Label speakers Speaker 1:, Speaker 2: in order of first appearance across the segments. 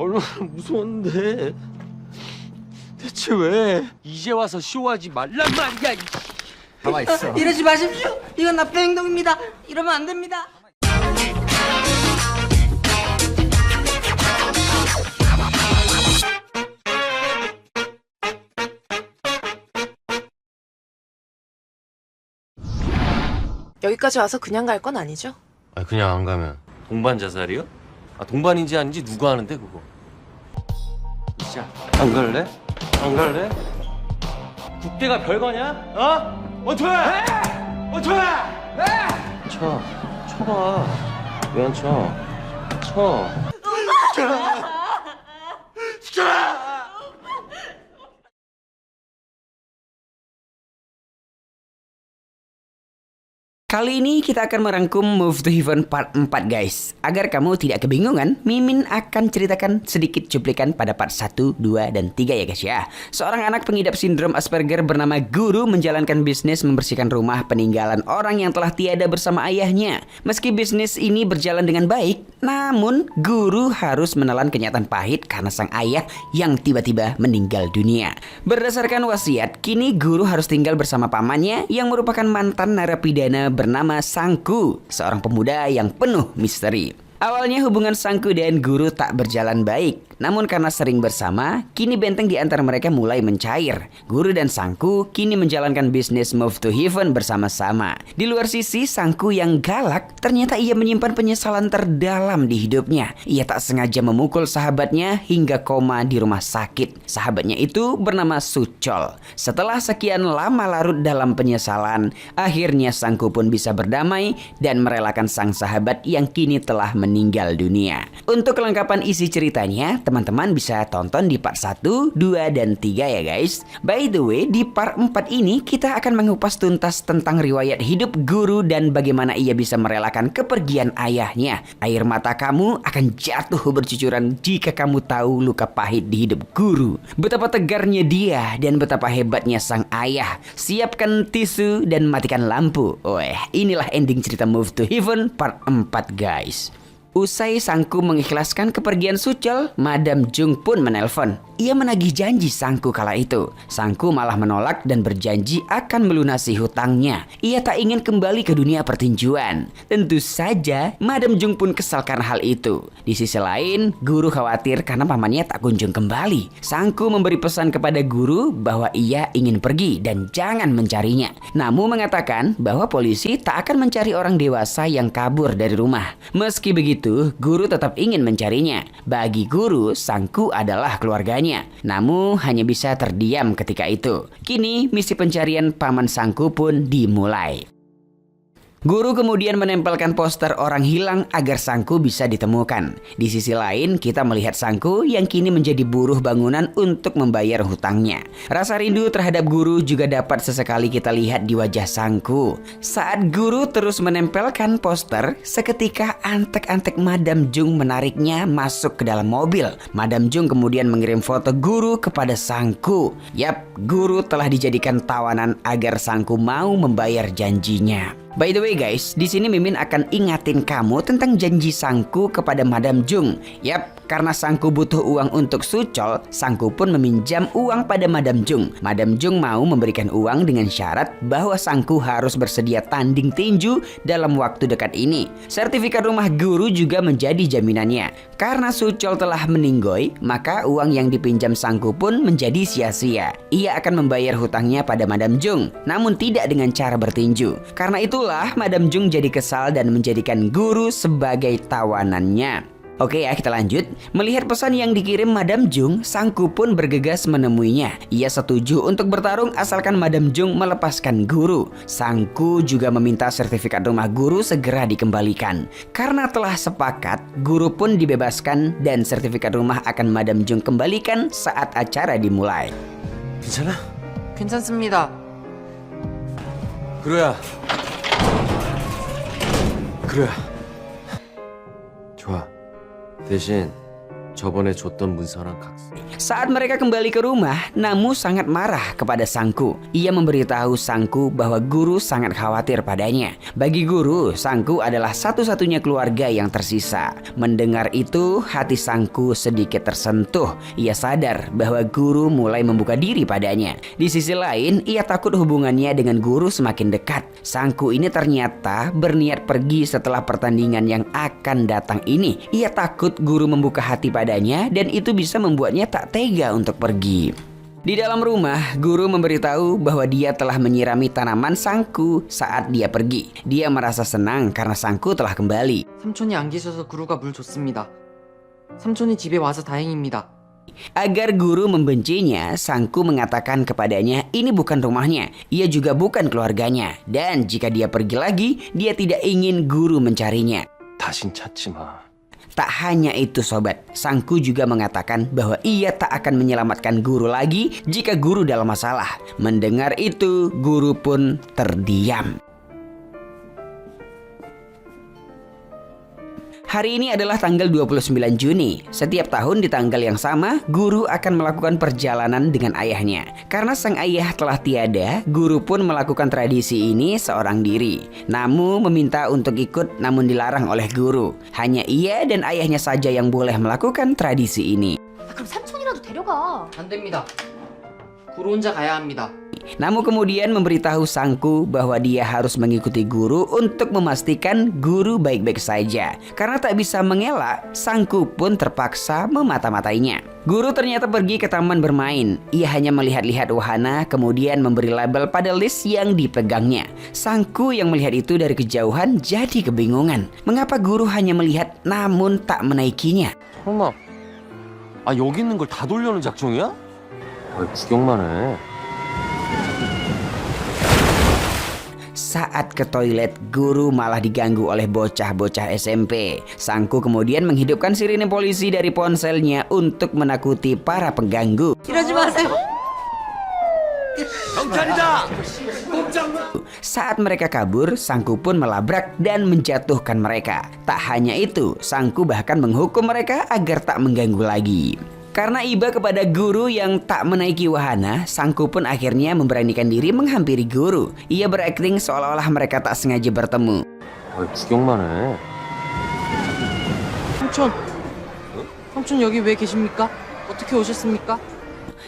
Speaker 1: 얼마나 무서웠는데. 대체 왜 이제 와서 쇼하지 말란 말이야. 가만 있어.
Speaker 2: 이러지 마십시오. 이건 나쁜 행동입니다. 이러면 안 됩니다.
Speaker 3: 여기까지 와서 그냥 갈 건 아니죠?
Speaker 1: 아, 그냥 안 가면 동반 자살이요? 아, 동반인지 아닌지 누가 아는데 그거. 진짜 안 갈래? 안 갈래? 국대가 별거냐? 어? 어떻게? 어떻게? 쳐봐. 왜 안 쳐? 쳐.
Speaker 2: Kali ini kita akan merangkum Move to Heaven part 4 guys. Agar kamu tidak kebingungan, Mimin akan ceritakan sedikit cuplikan pada part 1, 2, dan 3 ya guys ya. Seorang anak pengidap sindrom Asperger bernama Guru menjalankan bisnis membersihkan rumah peninggalan orang yang telah tiada bersama ayahnya. Meski bisnis ini berjalan dengan baik, namun Guru harus menelan kenyataan pahit karena sang ayah yang tiba-tiba meninggal dunia. Berdasarkan wasiat, kini Guru harus tinggal bersama pamannya yang merupakan mantan narapidana bernama Sangku, seorang pemuda yang penuh misteri. Awalnya hubungan Sangku dan Guru tak berjalan baik. Namun karena sering bersama, kini benteng di antara mereka mulai mencair. Guru dan Sangku kini menjalankan bisnis Move to Heaven bersama-sama. Di luar sisi, Sangku yang galak, ternyata ia menyimpan penyesalan terdalam di hidupnya. Ia tak sengaja memukul sahabatnya hingga koma di rumah sakit. Sahabatnya itu bernama Sucol. Setelah sekian lama larut dalam penyesalan, akhirnya Sangku pun bisa berdamai dan merelakan sang sahabat yang kini telah meninggal dunia. Untuk kelengkapan isi ceritanya, teman-teman bisa tonton di part 1, 2, dan 3 ya guys. By the way, di part 4 ini kita akan mengupas tuntas tentang riwayat hidup Guru dan bagaimana ia bisa merelakan kepergian ayahnya. Air mata kamu akan jatuh bercucuran jika kamu tahu luka pahit di hidup Guru. Betapa tegarnya dia dan betapa hebatnya sang ayah. Siapkan tisu dan matikan lampu. Inilah ending cerita Move to Heaven part 4 guys. Usai Sangku mengikhlaskan kepergian Sucol, Madam Jung pun menelpon. Ia menagih janji Sangku kala itu. Sangku malah menolak dan berjanji akan melunasi hutangnya. Ia tak ingin kembali ke dunia pertinjuan. Tentu saja, Madam Jung pun kesal karena hal itu. Di sisi lain, Guru khawatir karena pamannya tak kunjung kembali. Sangku memberi pesan kepada Guru bahwa ia ingin pergi dan jangan mencarinya. Namun mengatakan bahwa polisi tak akan mencari orang dewasa yang kabur dari rumah. Meski begitu, Guru tetap ingin mencarinya. Bagi Guru, Sangku adalah keluarganya. Namun hanya bisa terdiam ketika itu. Kini misi pencarian paman Sangku pun dimulai. Guru kemudian menempelkan poster orang hilang agar Sangku bisa ditemukan. Di sisi lain, kita melihat Sangku yang kini menjadi buruh bangunan untuk membayar hutangnya. Rasa rindu terhadap Guru juga dapat sesekali kita lihat di wajah Sangku. Saat Guru terus menempelkan poster, seketika antek-antek Madam Jung menariknya masuk ke dalam mobil. Madam Jung kemudian mengirim foto Guru kepada Sangku. Yap, Guru telah dijadikan tawanan agar Sangku mau membayar janjinya. By the way guys, di sini Mimin akan ingatin kamu tentang janji Sangku kepada Madam Jung. Yap, karena Sangku butuh uang untuk Sucol, Sangku pun meminjam uang pada Madam Jung. Madam Jung mau memberikan uang dengan syarat bahwa Sangku harus bersedia tanding tinju dalam waktu dekat ini. Sertifikat rumah Guru juga menjadi jaminannya. Karena Sucol telah meninggoy, maka uang yang dipinjam Sangku pun menjadi sia-sia. Ia akan membayar hutangnya pada Madam Jung, namun tidak dengan cara bertinju. Karena itu Madam Jung jadi kesal dan menjadikan Guru sebagai tawanannya. Oke ya, kita lanjut. Melihat pesan yang dikirim Madam Jung, Sangku pun bergegas menemuinya. Ia setuju untuk bertarung asalkan Madam Jung melepaskan Guru. Sangku juga meminta sertifikat rumah Guru segera dikembalikan. Karena telah sepakat, Guru pun dibebaskan dan sertifikat rumah akan Madam Jung kembalikan saat acara dimulai.
Speaker 1: 괜찮아?
Speaker 3: 괜찮습니다.
Speaker 1: 그래야. 좋아. 대신 저번에 줬던 문서랑 각서.
Speaker 2: Saat mereka kembali ke rumah, Namu sangat marah kepada Sangku. Ia memberitahu Sangku bahwa guru sangat khawatir padanya. Bagi guru, Sangku adalah satu-satunya keluarga yang tersisa. Mendengar itu, hati Sangku sedikit tersentuh. Ia sadar bahwa guru mulai membuka diri padanya. Di sisi lain, ia takut hubungannya dengan guru semakin dekat. Sangku ini ternyata berniat pergi setelah pertandingan yang akan datang ini. Ia takut guru membuka hati padanya dan itu bisa membuatnya tak tega untuk pergi. Di dalam rumah, guru memberitahu bahwa dia telah menyirami tanaman Sangku saat dia pergi. Dia merasa senang karena Sangku telah kembali.
Speaker 3: 삼촌이 안 계셔서 구루가 물 줬습니다. 삼촌이 집에 와서 다행입니다.
Speaker 2: Agar guru membencinya, Sangku mengatakan kepadanya ini bukan rumahnya, ia juga bukan keluarganya. Dan jika dia pergi lagi, dia tidak ingin guru mencarinya.
Speaker 1: 다신 찾지 마.
Speaker 2: Tak hanya itu sobat, Sangku juga mengatakan bahwa ia tak akan menyelamatkan guru lagi jika guru dalam masalah. Mendengar itu, guru pun terdiam. Hari ini adalah tanggal 29 Juni. Setiap tahun di tanggal yang sama, guru akan melakukan perjalanan dengan ayahnya. Karena sang ayah telah tiada, guru pun melakukan tradisi ini seorang diri. Namu meminta untuk ikut namun dilarang oleh guru. Hanya ia dan ayahnya saja yang boleh melakukan tradisi ini.
Speaker 4: 그럼 삼촌이라도 데려가.
Speaker 3: 안 됩니다. 구루 혼자 가야 합니다.
Speaker 2: Namu kemudian memberitahu Sangku bahwa dia harus mengikuti guru untuk memastikan guru baik-baik saja. Karena tak bisa mengelak, Sangku pun terpaksa memata-matainya. Guru ternyata pergi ke taman bermain. Ia hanya melihat-lihat wahana kemudian memberi label pada list yang dipegangnya. Sangku yang melihat itu dari kejauhan jadi kebingungan. Mengapa guru hanya melihat namun tak menaikinya?
Speaker 1: 설마 여기 있는 걸 다 돌려는 작정이야? 구경만 해.
Speaker 2: Saat ke toilet, guru malah diganggu oleh bocah-bocah SMP. Sangku kemudian menghidupkan sirine polisi dari ponselnya untuk menakuti para pengganggu.
Speaker 3: 이러지 마세요.
Speaker 1: 경찰이다!
Speaker 2: Saat mereka kabur, Sangku pun melabrak dan menjatuhkan mereka. Tak hanya itu, Sangku bahkan menghukum mereka agar tak mengganggu lagi. Karena iba kepada guru yang tak menaiki wahana, Sangku pun akhirnya memberanikan diri menghampiri guru. Ia berakting seolah-olah mereka tak sengaja bertemu.
Speaker 1: 구경만 해.
Speaker 3: 삼촌. 삼촌 여기 왜 계십니까? 어떻게 오셨습니까?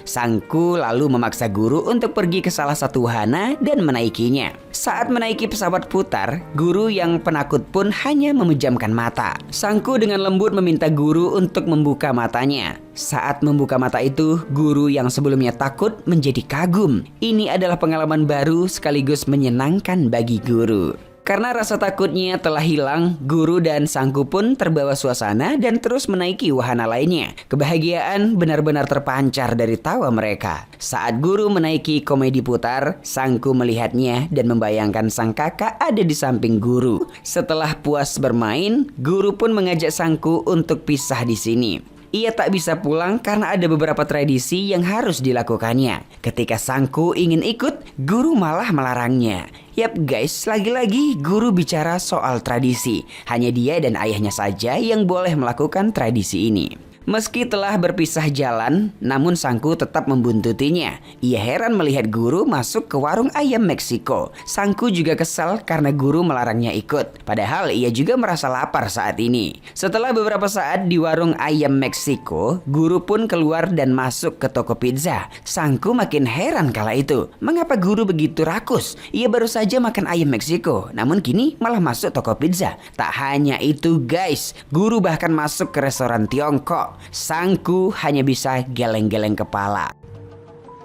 Speaker 2: Sangku lalu memaksa guru untuk pergi ke salah satu wahana dan menaikinya. Saat menaiki pesawat putar, guru yang penakut pun hanya memejamkan mata. Sangku dengan lembut meminta guru untuk membuka matanya. Saat membuka mata itu, guru yang sebelumnya takut menjadi kagum. Ini adalah pengalaman baru sekaligus menyenangkan bagi guru. Karena rasa takutnya telah hilang, guru dan Sangku pun terbawa suasana dan terus menaiki wahana lainnya. Kebahagiaan benar-benar terpancar dari tawa mereka. Saat guru menaiki komedi putar, Sangku melihatnya dan membayangkan sang kakak ada di samping guru. Setelah puas bermain, guru pun mengajak Sangku untuk pisah di sini. Ia tak bisa pulang karena ada beberapa tradisi yang harus dilakukannya. Ketika Sangku ingin ikut, guru malah melarangnya. Yap guys, lagi-lagi guru bicara soal tradisi. Hanya dia dan ayahnya saja yang boleh melakukan tradisi ini. Meski telah berpisah jalan, namun Sangku tetap membuntutinya. Ia heran melihat guru masuk ke warung ayam Meksiko. Sangku juga kesal karena guru melarangnya ikut. Padahal ia juga merasa lapar saat ini. Setelah beberapa saat di warung ayam Meksiko, guru pun keluar dan masuk ke toko pizza. Sangku makin heran kala itu. Mengapa guru begitu rakus? Ia baru saja makan ayam Meksiko, namun kini malah masuk toko pizza. Tak hanya itu guys, guru bahkan masuk ke restoran Tiongkok. Sangku hanya bisa geleng-geleng kepala.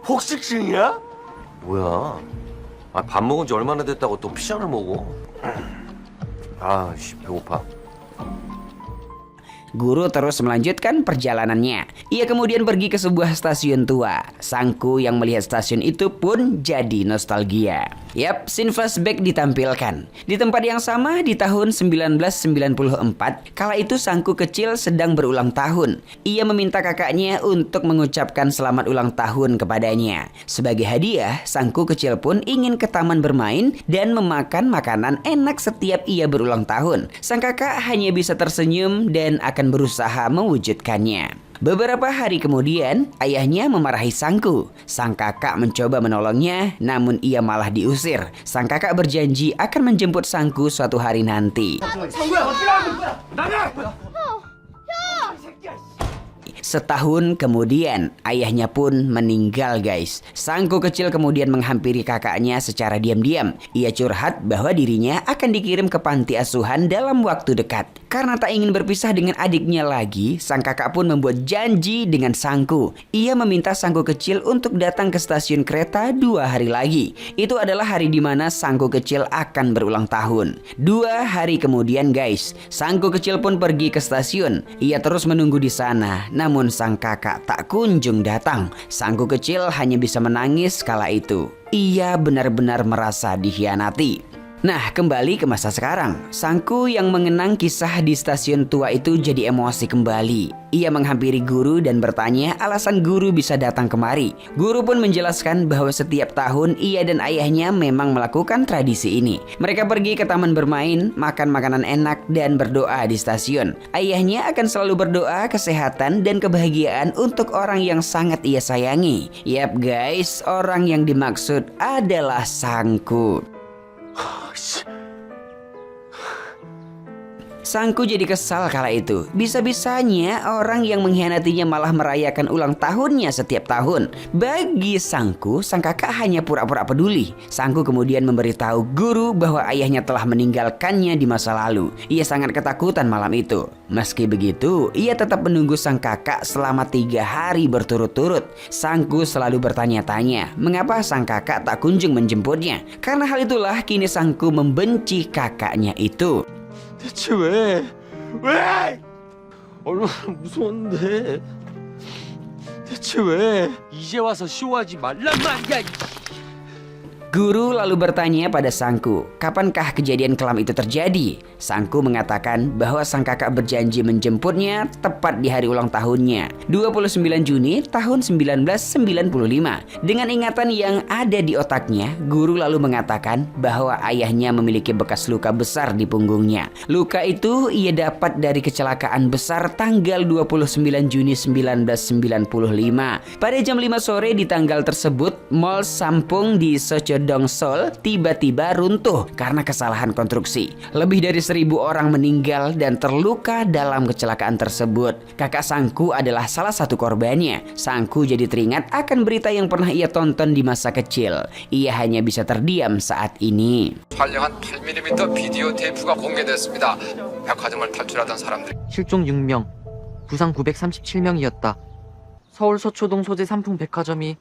Speaker 1: 혹식증이야? 뭐야? 밥 먹은 지 얼마나 됐다고 또 피자를 먹어? 씨, 배고파.
Speaker 2: Guru terus melanjutkan perjalanannya. Ia kemudian pergi ke sebuah stasiun tua. Sangku yang melihat stasiun itu pun jadi nostalgia. Yap, scene flashback ditampilkan. Di tempat yang sama di tahun 1994, kala itu Sangku kecil sedang berulang tahun. Ia meminta kakaknya untuk mengucapkan selamat ulang tahun kepadanya. Sebagai hadiah, Sangku kecil pun ingin ke taman bermain dan memakan makanan enak setiap ia berulang tahun. Sang kakak hanya bisa tersenyum dan akan berusaha mewujudkannya. Beberapa hari kemudian, ayahnya memarahi Sangku. Sang kakak mencoba menolongnya, namun ia malah diusir. Sang kakak berjanji akan menjemput Sangku suatu hari nanti. Setahun kemudian, ayahnya pun meninggal guys. Sangku kecil kemudian menghampiri kakaknya secara diam-diam. Ia curhat bahwa dirinya akan dikirim ke panti asuhan dalam waktu dekat. Karena tak ingin berpisah dengan adiknya lagi, sang kakak pun membuat janji dengan Sangku. Ia meminta Sangku kecil untuk datang ke stasiun kereta 2 hari lagi. Itu adalah hari di mana Sangku kecil akan berulang tahun. 2 hari kemudian guys, Sangku kecil pun pergi ke stasiun. Ia terus menunggu di sana. Namun sang kakak tak kunjung datang. Sangku kecil hanya bisa menangis kala itu. Ia benar-benar merasa dikhianati. Nah, kembali ke masa sekarang. Sangku yang mengenang kisah di stasiun tua itu jadi emosi kembali. Ia menghampiri guru dan bertanya alasan guru bisa datang kemari. Guru pun menjelaskan bahwa setiap tahun ia dan ayahnya memang melakukan tradisi ini. Mereka pergi ke taman bermain, makan makanan enak, dan berdoa di stasiun. Ayahnya akan selalu berdoa kesehatan dan kebahagiaan untuk orang yang sangat ia sayangi. Yap guys, orang yang dimaksud adalah Sangku. Sangku jadi kesal kala itu. Bisa-bisanya orang yang mengkhianatinya malah merayakan ulang tahunnya setiap tahun. Bagi Sangku, sang kakak hanya pura-pura peduli. Sangku kemudian memberitahu guru bahwa ayahnya telah meninggalkannya di masa lalu. Ia sangat ketakutan malam itu. Meski begitu, ia tetap menunggu sang kakak selama 3 hari berturut-turut. Sangku selalu bertanya-tanya, mengapa sang kakak tak kunjung menjemputnya? Karena hal itulah kini Sangku membenci kakaknya itu.
Speaker 1: 대체 왜? 왜? 얼마나 무서운데? 대체 왜? 이제 와서 쇼하지 말란 말이야.
Speaker 2: Guru lalu bertanya pada Sangku, kapankah kejadian kelam itu terjadi? Sangku mengatakan bahwa sang kakak berjanji menjemputnya tepat di hari ulang tahunnya, 29 Juni tahun 1995. Dengan ingatan yang ada di otaknya, guru lalu mengatakan bahwa ayahnya memiliki bekas luka besar di punggungnya. Luka itu ia dapat dari kecelakaan besar tanggal 29 Juni 1995. Pada jam 5 sore di tanggal tersebut, Mall Sampung di Seol tiba-tiba runtuh karena kesalahan konstruksi. Lebih dari 1.000 orang meninggal dan terluka dalam kecelakaan tersebut. Kakak Sangku adalah salah satu korbannya. Sangku jadi teringat akan berita yang pernah ia tonton di masa kecil. Ia hanya bisa terdiam saat ini.
Speaker 5: 촬영한 8mm 비디오 테이프가 공개됐습니다. 백화점을 탈출하던 사람들.
Speaker 3: 실종 6명, 부상 937명이었다. 서울 서초동 소재 삼풍 백화점이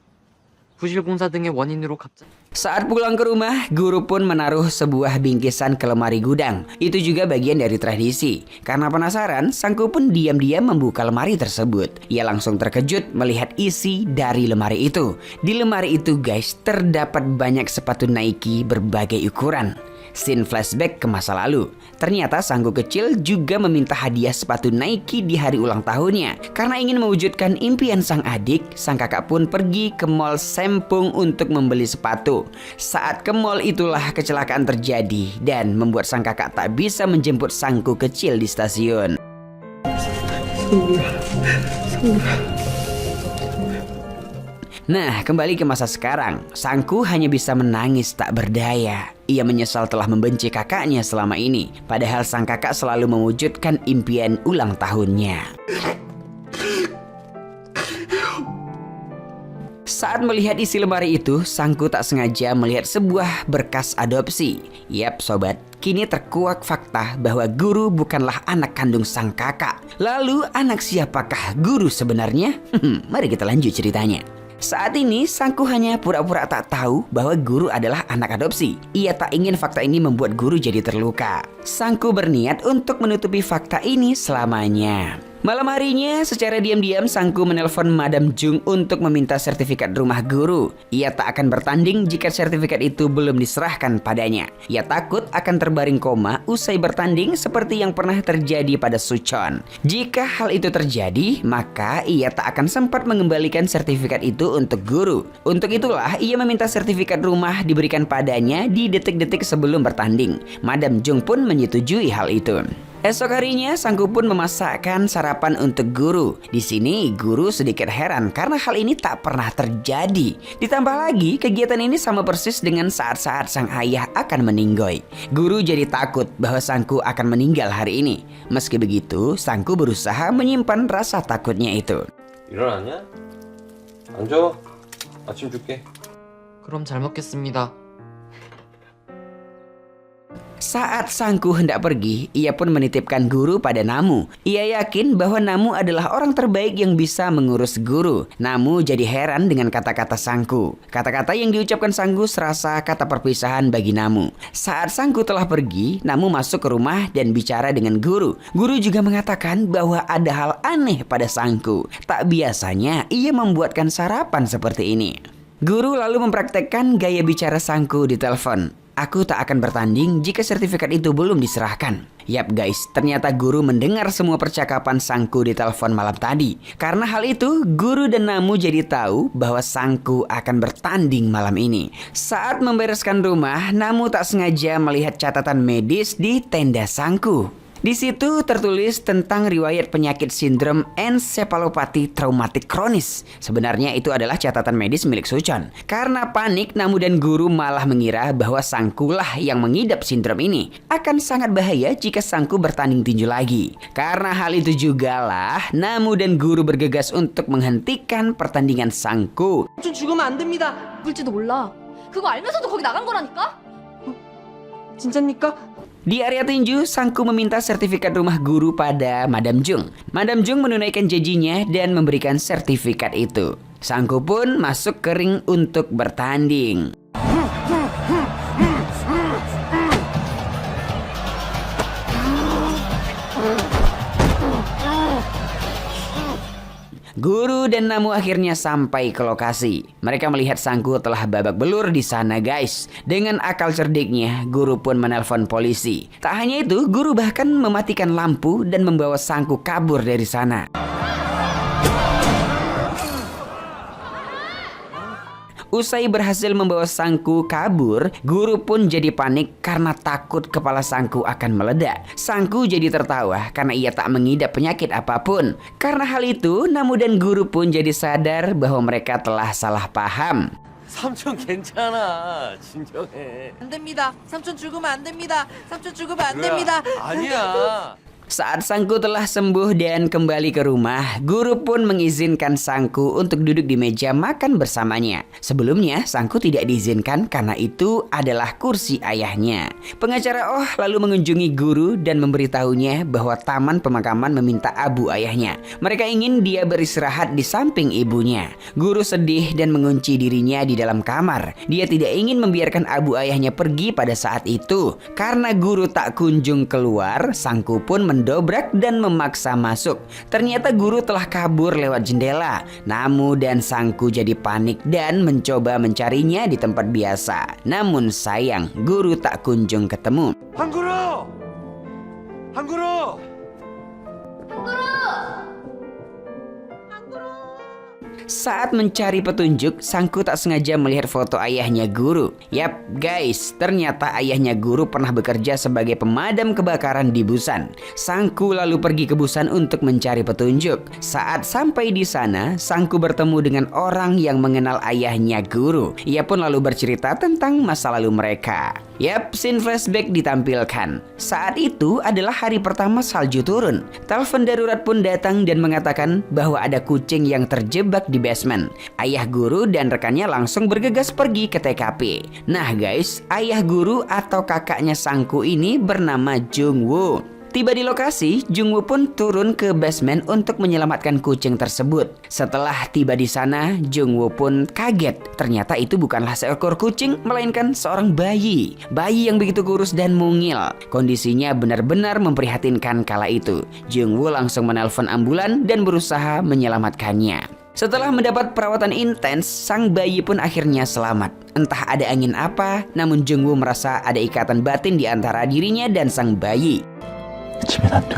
Speaker 3: 부실 공사 등의 원인으로 갑자기
Speaker 2: Saat pulang ke rumah, guru pun menaruh sebuah bingkisan ke lemari gudang. Itu juga bagian dari tradisi. Karena penasaran, Sangku pun diam-diam membuka lemari tersebut. Ia langsung terkejut melihat isi dari lemari itu. Di lemari itu guys, terdapat banyak sepatu Nike berbagai ukuran. Scene flashback ke masa lalu. Ternyata Sangku kecil juga meminta hadiah sepatu Nike di hari ulang tahunnya. Karena ingin mewujudkan impian sang adik, sang kakak pun pergi ke Mall Sampung untuk membeli sepatu. Saat ke mall itulah kecelakaan terjadi dan membuat sang kakak tak bisa menjemput Sangku kecil di stasiun. Nah, kembali ke masa sekarang. Sangku hanya bisa menangis tak berdaya. Ia menyesal telah membenci kakaknya selama ini. Padahal sang kakak selalu mewujudkan impian ulang tahunnya. Saat melihat isi lemari itu, Sangku tak sengaja melihat sebuah berkas adopsi. Yap sobat, kini terkuak fakta bahwa guru bukanlah anak kandung sang kakak. Lalu anak siapakah guru sebenarnya? Mari kita lanjut ceritanya. Saat ini Sangku hanya pura-pura tak tahu bahwa guru adalah anak adopsi. Ia tak ingin fakta ini membuat guru jadi terluka. Sangku berniat untuk menutupi fakta ini selamanya. Malam harinya, secara diam-diam Sangku menelpon Madam Jung untuk meminta sertifikat rumah guru. Ia tak akan bertanding jika sertifikat itu belum diserahkan padanya. Ia takut akan terbaring koma usai bertanding seperti yang pernah terjadi pada Suchon. Jika hal itu terjadi, maka ia tak akan sempat mengembalikan sertifikat itu untuk guru. Untuk itulah ia meminta sertifikat rumah diberikan padanya di detik-detik sebelum bertanding. Madam Jung pun menyetujui hal itu. Esok harinya, Sangku pun memasakkan sarapan untuk guru. Di sini, guru sedikit heran karena hal ini tak pernah terjadi. Ditambah lagi, kegiatan ini sama persis dengan saat-saat sang ayah akan meninggoy. Guru jadi takut bahwa Sangku akan meninggal hari ini. Meski begitu, Sangku berusaha menyimpan rasa takutnya itu.
Speaker 1: 일어났냐? 앉아. 아침 줄게.
Speaker 3: 그럼 잘 먹겠습니다.
Speaker 2: Saat Sangku hendak pergi, ia pun menitipkan guru pada Namu. Ia yakin bahwa Namu adalah orang terbaik yang bisa mengurus guru. Namu jadi heran dengan kata-kata Sangku. Kata-kata yang diucapkan Sangku serasa kata perpisahan bagi Namu. Saat Sangku telah pergi, Namu masuk ke rumah dan bicara dengan guru. Guru juga mengatakan bahwa ada hal aneh pada Sangku. Tak biasanya ia membuatkan sarapan seperti ini. Guru lalu mempraktekkan gaya bicara Sangku di telepon. Aku tak akan bertanding jika sertifikat itu belum diserahkan. Yap guys, ternyata guru mendengar semua percakapan Sangku di telepon malam tadi. Karena hal itu, guru dan Namu jadi tahu bahwa Sangku akan bertanding malam ini. Saat membereskan rumah, Namu tak sengaja melihat catatan medis di tenda Sangku. Di situ tertulis tentang riwayat penyakit sindrom ensefalopati traumatik kronis. Sebenarnya itu adalah catatan medis milik Suchon. Karena panik, Namu dan guru malah mengira bahwa Sangkulah yang mengidap sindrom ini. Akan sangat bahaya jika Sangku bertanding tinju lagi. Karena hal itu jugalah, Namu dan guru bergegas untuk menghentikan pertandingan Sangku.
Speaker 3: 삼촌 죽으면 안 됩니다.
Speaker 4: 죽을지도 몰라. 그거 알면서도 거기 나간 거라니까?
Speaker 3: 진짜입니까?
Speaker 2: Di area tinju, Sangku meminta sertifikat rumah guru pada Madam Jung. Madam Jung menunaikan janjinya dan memberikan sertifikat itu. Sangku pun masuk ke ring untuk bertanding. Guru dan Namu akhirnya sampai ke lokasi. Mereka melihat Sangku telah babak belur di sana guys. Dengan akal cerdiknya, guru pun menelpon polisi. Tak hanya itu, guru bahkan mematikan lampu dan membawa Sangku kabur dari sana. Usai berhasil membawa Sangku kabur, guru pun jadi panik karena takut kepala Sangku akan meledak. Sangku jadi tertawa karena ia tak mengidap penyakit apapun. Karena hal itu, Namu dan guru pun jadi sadar bahwa mereka telah salah paham.
Speaker 1: 삼촌 괜찮아. 진정해.
Speaker 3: 안 됩니다. 삼촌 죽으면 안 됩니다. 삼촌 죽으면 안
Speaker 1: 그거야.
Speaker 3: 됩니다.
Speaker 1: 아니야.
Speaker 2: Saat Sangku telah sembuh dan kembali ke rumah, guru pun mengizinkan Sangku untuk duduk di meja makan bersamanya. Sebelumnya, Sangku tidak diizinkan karena itu adalah kursi ayahnya. Pengacara Oh lalu mengunjungi guru dan memberitahunya bahwa taman pemakaman meminta abu ayahnya. Mereka ingin dia beristirahat di samping ibunya. Guru sedih dan mengunci dirinya di dalam kamar. Dia tidak ingin membiarkan abu ayahnya pergi pada saat itu. Karena guru tak kunjung keluar, Sangku pun mendobrak dan memaksa masuk. Ternyata guru telah kabur lewat jendela. Namu dan Sangku jadi panik dan mencoba mencarinya di tempat biasa. Namun sayang, guru tak kunjung ketemu.
Speaker 1: 한글아! 한글아!
Speaker 2: Saat mencari petunjuk, Sangku tak sengaja melihat foto ayahnya guru. Yap guys, ternyata ayahnya guru pernah bekerja sebagai pemadam kebakaran di Busan. Sangku lalu pergi ke Busan untuk mencari petunjuk. Saat sampai di sana, Sangku bertemu dengan orang yang mengenal ayahnya guru. Ia pun lalu bercerita tentang masa lalu mereka. Yap, scene flashback ditampilkan. Saat itu adalah hari pertama salju turun. Telepon darurat pun datang dan mengatakan bahwa ada kucing yang terjebak di basement. Ayah guru dan rekannya langsung bergegas pergi ke TKP. Nah guys, ayah guru atau kakaknya Sangku ini bernama Jungwoo. Tiba di lokasi, Jungwoo pun turun ke basement untuk menyelamatkan kucing tersebut. Setelah tiba di sana, Jungwoo pun kaget. Ternyata itu bukanlah seekor kucing, melainkan seorang bayi. Bayi yang begitu kurus dan mungil. Kondisinya benar-benar memprihatinkan kala itu. Jungwoo langsung menelpon ambulan dan berusaha menyelamatkannya. Setelah mendapat perawatan intens, sang bayi pun akhirnya selamat. Entah ada angin apa, namun Jungwoo merasa ada ikatan batin di antara dirinya dan sang bayi.
Speaker 6: 집엔 안 돼?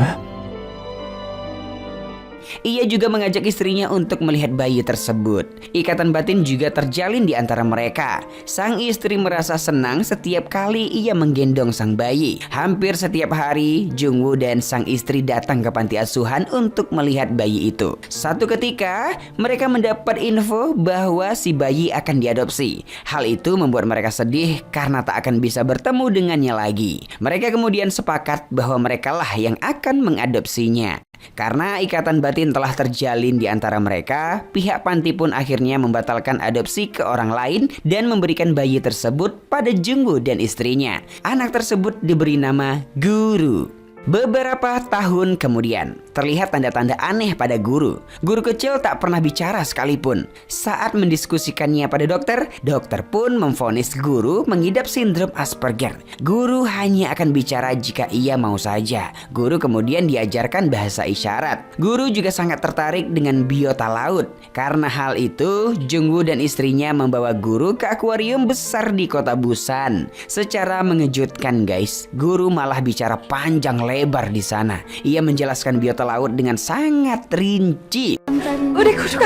Speaker 2: Ia juga mengajak istrinya untuk melihat bayi tersebut. Ikatan batin juga terjalin di antara mereka. Sang istri merasa senang setiap kali ia menggendong sang bayi. Hampir setiap hari, Jungwoo dan sang istri datang ke panti asuhan untuk melihat bayi itu. Satu ketika, mereka mendapat info bahwa si bayi akan diadopsi. Hal itu membuat mereka sedih karena tak akan bisa bertemu dengannya lagi. Mereka kemudian sepakat bahwa merekalah yang akan mengadopsinya. Karena ikatan batin telah terjalin di antara mereka, pihak panti pun akhirnya membatalkan adopsi ke orang lain dan memberikan bayi tersebut pada Jungwoo dan istrinya. Anak tersebut diberi nama Guru. Beberapa tahun kemudian, terlihat tanda-tanda aneh pada Guru. Guru kecil tak pernah bicara sekalipun. Saat mendiskusikannya pada dokter, dokter pun memvonis Guru mengidap sindrom Asperger. Guru hanya akan bicara jika ia mau saja. Guru kemudian diajarkan bahasa isyarat. Guru juga sangat tertarik dengan biota laut. Karena hal itu, Jungwoo dan istrinya membawa Guru ke akuarium besar di kota Busan. Secara mengejutkan guys, Guru malah bicara panjang lebar di sana. Ia menjelaskan biota laut dengan sangat rinci.
Speaker 4: 우리 구조가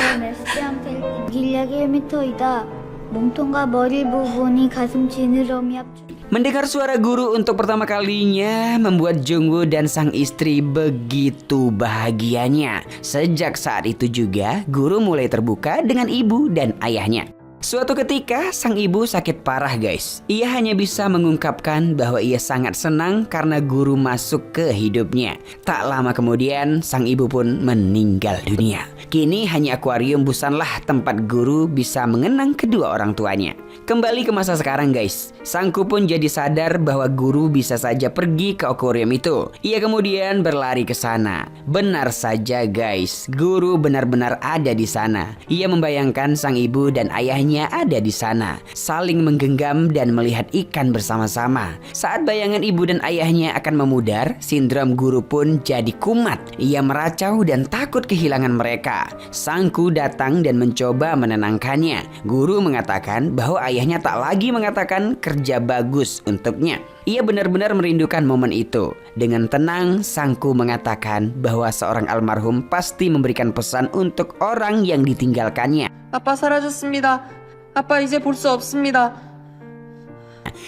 Speaker 6: 길리아게임에 터이다. 몸통과 머리 부분이 가슴 지느러미 앞.
Speaker 2: Mendengar suara Guru untuk pertama kalinya membuat Jungwoo dan sang istri begitu bahagianya. Sejak saat itu juga Guru mulai terbuka dengan ibu dan ayahnya. Suatu ketika sang ibu sakit parah guys. Ia hanya bisa mengungkapkan bahwa ia sangat senang karena Guru masuk ke hidupnya. Tak lama kemudian sang ibu pun meninggal dunia. Kini hanya akuarium Busanlah tempat Guru bisa mengenang kedua orang tuanya. Kembali ke masa sekarang guys. Sangku pun jadi sadar bahwa Guru bisa saja pergi ke akuarium itu. Ia kemudian berlari ke sana. Benar saja guys, Guru benar-benar ada di sana. Ia membayangkan sang ibu dan ayahnya ada di sana, saling menggenggam dan melihat ikan bersama-sama. Saat bayangan ibu dan ayahnya akan memudar, sindrom Guru pun jadi kumat. Ia meracau dan takut kehilangan mereka. Sangku datang dan mencoba menenangkannya. Guru mengatakan bahwa ayahnya tak lagi mengatakan kerja bagus untuknya. Ia benar-benar merindukan momen itu. Dengan tenang, Sangku mengatakan bahwa seorang almarhum pasti memberikan pesan untuk orang yang ditinggalkannya.
Speaker 3: 아빠 사라졌습니다. 아빠 이제 볼 수 없습니다.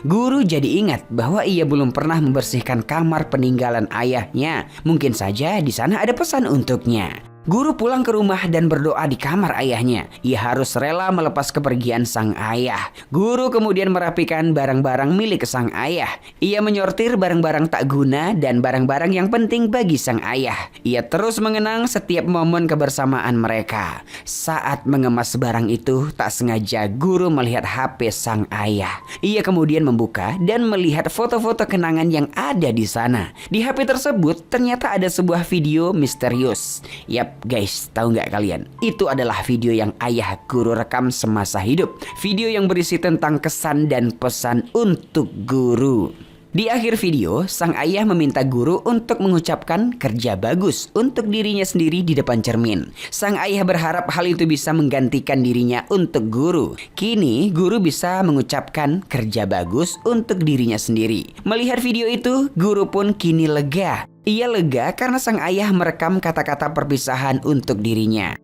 Speaker 2: Guru jadi ingat bahwa ia belum pernah membersihkan kamar peninggalan ayahnya. Mungkin saja di sana ada pesan untuknya. Guru pulang ke rumah dan berdoa di kamar ayahnya. Ia harus rela melepas kepergian sang ayah. Guru kemudian merapikan barang-barang milik sang ayah. Ia menyortir barang-barang tak guna dan barang-barang yang penting bagi sang ayah. Ia terus mengenang setiap momen kebersamaan mereka. Saat mengemas barang itu, tak sengaja Guru melihat HP sang ayah. Ia kemudian membuka dan melihat foto-foto kenangan yang ada di sana. Di HP tersebut ternyata ada sebuah video misterius. Yap guys, tahu nggak kalian? Itu adalah video yang ayah Guru rekam semasa hidup. Video yang berisi tentang kesan dan pesan untuk Guru. Di akhir video, sang ayah meminta Guru untuk mengucapkan kerja bagus untuk dirinya sendiri di depan cermin. Sang ayah berharap hal itu bisa menggantikan dirinya untuk Guru. Kini, Guru bisa mengucapkan kerja bagus untuk dirinya sendiri. Melihat video itu, Guru pun kini lega. Ia lega karena sang ayah merekam kata-kata perpisahan untuk dirinya.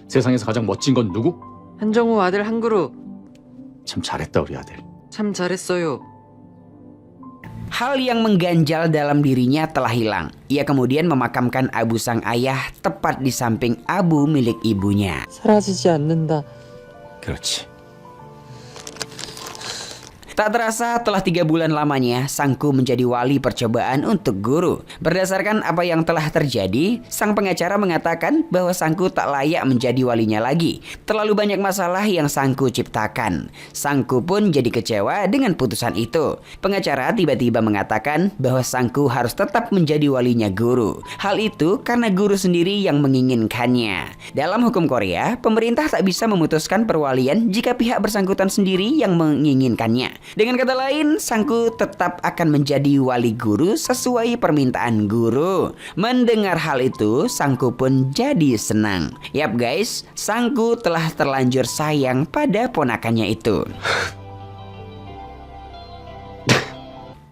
Speaker 7: 세상에서 가장 멋진 건 누구?
Speaker 3: 한정우 아들 한그루.
Speaker 7: 참 잘했다 우리 아들.
Speaker 3: 참 잘했어요.
Speaker 2: Hal yang mengganjal dalam dirinya telah hilang. Ia kemudian memakamkan abu sang ayah tepat di samping abu milik ibunya.
Speaker 3: 사라지지 않는다.
Speaker 7: 그렇지.
Speaker 2: Tak terasa telah 3 bulan lamanya Sangku menjadi wali percobaan untuk Guru. Berdasarkan apa yang telah terjadi, sang pengacara mengatakan bahwa Sangku tak layak menjadi walinya lagi. Terlalu banyak masalah yang Sangku ciptakan. Sangku pun jadi kecewa dengan putusan itu. Pengacara tiba-tiba mengatakan bahwa Sangku harus tetap menjadi walinya Guru. Hal itu karena Guru sendiri yang menginginkannya. Dalam hukum Korea, pemerintah tak bisa memutuskan perwalian jika pihak bersangkutan sendiri yang menginginkannya. Dengan kata lain, Sangku tetap akan menjadi wali Guru sesuai permintaan Guru. Mendengar hal itu, Sangku pun jadi senang. Yap guys, Sangku telah terlanjur sayang pada ponakannya itu.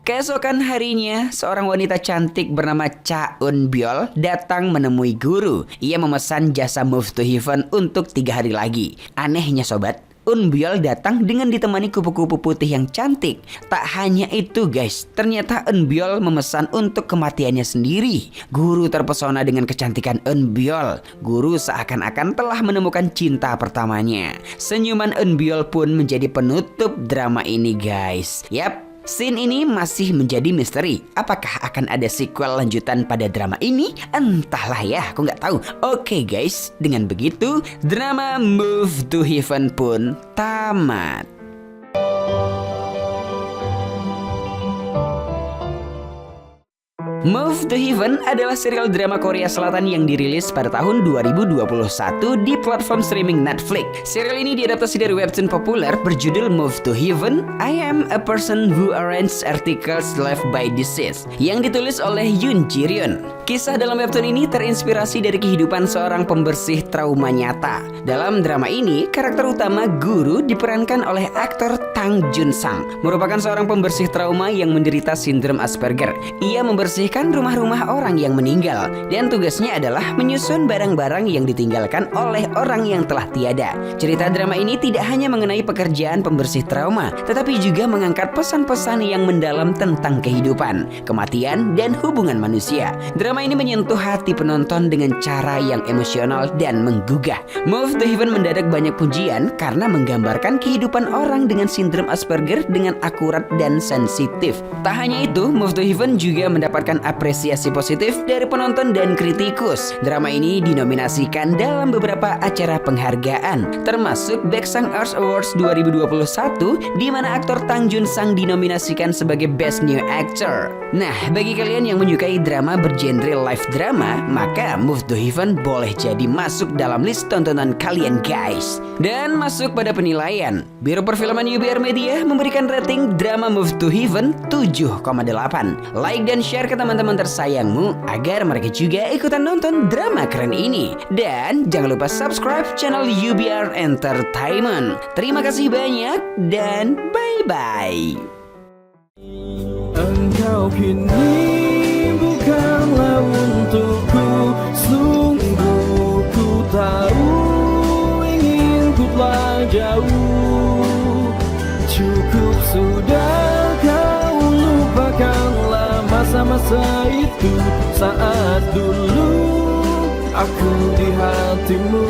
Speaker 2: Keesokan harinya, seorang wanita cantik bernama Cha Eun Byul datang menemui guru. Ia memesan jasa Move to Heaven untuk 3 hari lagi. Anehnya sobat, Eun Byul datang dengan ditemani kupu-kupu putih yang cantik. Tak hanya itu guys, ternyata Eun Byul memesan untuk kematiannya sendiri. Guru terpesona dengan kecantikan Eun Byul. Guru seakan-akan telah menemukan cinta pertamanya. Senyuman Eun Byul pun menjadi penutup drama ini guys. Yap, scene ini masih menjadi misteri. Apakah akan ada sequel lanjutan pada drama ini? Entahlah ya, aku nggak tahu. Oke guys, dengan begitu drama Move to Heaven pun tamat. Move to Heaven adalah serial drama Korea Selatan yang dirilis pada tahun 2021 di platform streaming Netflix. Serial ini diadaptasi dari webtoon populer berjudul Move to Heaven, I Am a Person Who Arranges Articles Left by Disease, yang ditulis oleh Yoon Ji Ryun. Kisah dalam webtoon ini terinspirasi dari kehidupan seorang pembersih trauma nyata. Dalam drama ini, karakter utama Guru diperankan oleh aktor Tang Jun Sang, merupakan seorang pembersih trauma yang menderita sindrom Asperger. Ia membersihkan rumah-rumah orang yang meninggal, dan tugasnya adalah menyusun barang-barang yang ditinggalkan oleh orang yang telah tiada. Cerita drama ini tidak hanya mengenai pekerjaan pembersih trauma, tetapi juga mengangkat pesan-pesan yang mendalam tentang kehidupan, kematian, dan hubungan manusia. Drama ini menyentuh hati penonton dengan cara yang emosional dan menggugah. Move to Heaven mendadak banyak pujian karena menggambarkan kehidupan orang dengan sindrom Asperger dengan akurat dan sensitif. Tak hanya itu, Move to Heaven juga mendapatkan apresiasi positif dari penonton dan kritikus. Drama ini dinominasikan dalam beberapa acara penghargaan, termasuk Baeksang Arts Awards 2021, di mana aktor Tang Jun Sang dinominasikan sebagai Best New Actor. Nah, bagi kalian yang menyukai drama bergenre live drama, maka Move to Heaven boleh jadi masuk dalam list tontonan kalian guys. Dan masuk pada penilaian, Biro Perfilman UBR Media memberikan rating drama Move to Heaven 7,8. Like dan share ke teman-teman tersayangmu agar mereka juga ikutan nonton drama keren ini. Dan jangan lupa subscribe channel UBR Entertainment. Terima kasih banyak dan bye-bye.
Speaker 8: Engkau kini bukanlah untukku, sungguh ku tahu ingin ku telah jauh. Cukup sudah kau lupakanlah masa-masa itu, saat dulu aku di hatimu.